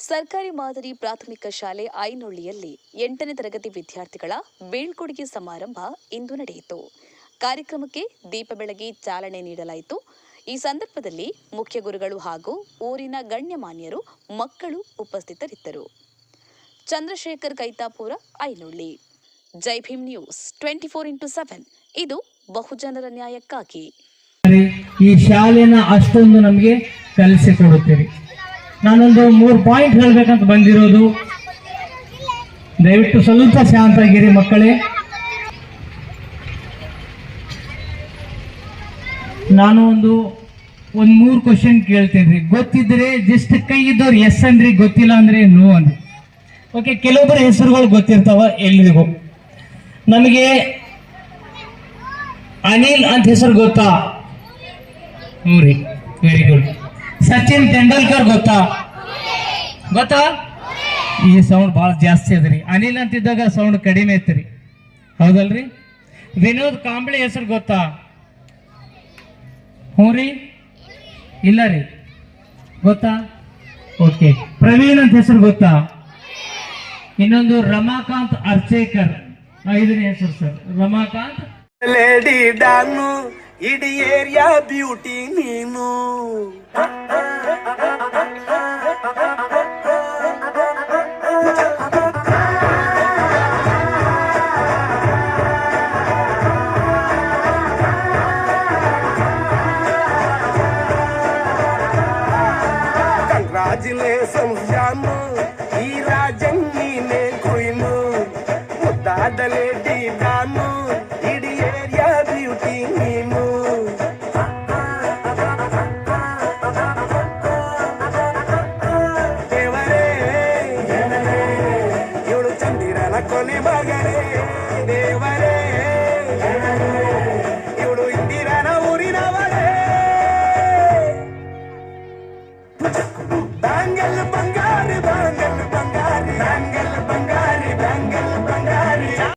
ಸರ್ಕಾರಿ ಮಾದರಿ ಪ್ರಾಥಮಿಕ ಶಾಲೆ ಐನೊಳ್ಳಿಯಲ್ಲಿ 8ನೇ ತರಗತಿ ವಿದ್ಯಾರ್ಥಿಗಳ ಬೀಳ್ಕೊಡುಗೆ ಸಮಾರಂಭ ಇಂದು ನಡೆಯಿತು. ಕಾರ್ಯಕ್ರಮಕ್ಕೆ ದೀಪ ಬೆಳಗಿ ಚಾಲನೆ ನೀಡಲಾಯಿತು. ಈ ಸಂದರ್ಭದಲ್ಲಿ ಮುಖ್ಯ ಗುರುಗಳು ಹಾಗೂ ಊರಿನ ಗಣ್ಯಮಾನ್ಯರು, ಮಕ್ಕಳು ಉಪಸ್ಥಿತರಿದ್ದರು. ಚಂದ್ರಶೇಖರ್ ಕೈತಾಪುರ, ಐನೊಳ್ಳಿ. ಜೈ ಭೀಮ್ ನ್ಯೂಸ್ 24x7 ಇದು ಬಹುಜನರ ನ್ಯಾಯಕ್ಕಾಗಿ. ಈ ಶಾಲೆನ ಅಷ್ಟೊಂದು ನಮಗೆ ಕಲಿಸಿಕೊಡುತ್ತೀರಿ. ನಾನೊಂದು 3 ಪಾಯಿಂಟ್ ಹೇಳಬೇಕಂತ ಬಂದಿರೋದು. ದಯವಿಟ್ಟು ಸ್ವಲ್ಪ ಶಾಂತಗಿರಿ ಮಕ್ಕಳೇ. ನಾನು ಒಂದು 3 ಕ್ವಶನ್ ಕೇಳ್ತೇನ್ರಿ. ಗೊತ್ತಿದ್ರೆ ಜಸ್ಟ್ ಕೈ ಇದ್ದವ್ರು ಎಸ್ ಅನ್ರಿ, ಗೊತ್ತಿಲ್ಲ ಅಂದ್ರೆ ನೋ ಅನ್ರಿ. ಓಕೆ, ಕೆಲವೊಬ್ಬರ ಹೆಸರುಗಳು ಗೊತ್ತಿರ್ತಾವ ಎಲ್ರಿಗೂ. ನಮಗೆ ಅನಿಲ್ ಅಂತ ಹೆಸರು ಗೊತ್ತಾ? ಹ್ಞೂ ರೀ, ವೆರಿ ಗುಡ್. ಸಚಿನ್ ತೆಂಡೂಲ್ಕರ್ ಗೊತ್ತಾ? ಈ ಸೌಂಡ್ ಭಾಳ ಜಾಸ್ತಿ ಅದ್ರಿ. ಅನಿಲ್ ಅಂತಿದ್ದಾಗ ಸೌಂಡ್ ಕಡಿಮೆ ಐತ್ರಿ, ಹೌದಲ್ರಿ? ವಿನೋದ್ ಕಾಂಬ್ಳೆ ಹೆಸರು ಗೊತ್ತಾ? ಹ್ಞೂ ರೀ, ಇಲ್ಲ ರೀ, ಗೊತ್ತಾ? ಓಕೆ. ಪ್ರವೀಣ್ ಅಂತ ಹೆಸರು ಗೊತ್ತಾ? ಇನ್ನೊಂದು ರಮಾಕಾಂತ್ ಅರ್ಚೇಕರ್, 5ನೇ ಹೆಸರು ಸರ್, ರಮಾಕಾಂತ್. ಲೇಡಿ ಡಾನು ಇಡೀ ಏರಿಯಾ ಬ್ಯೂಟಿ ನೀನು. ಕಂಗ್ರಾಚುಲೇಷನ್ಸ್ ಜಾನು, ಈ ರಾಜಂಗಿನೇ ಕೊಯ್ನು. ಮುದ್ದಾದ ಲೇಡಿ ಡಾನು ಇಡೀ ಏರಿಯಾ ಬ್ಯೂಟಿ ನೀನು. ದೇವರೇ ಇವಳು ಚಂದಿರನ ಕೊನೆ ಮಗನೇ. ದೇವರೇ ಇವಳು ಇಂದಿರನ ಊರಿನವರೇ. ಬ್ಯಾಂಗಲ್ ಬಂಗ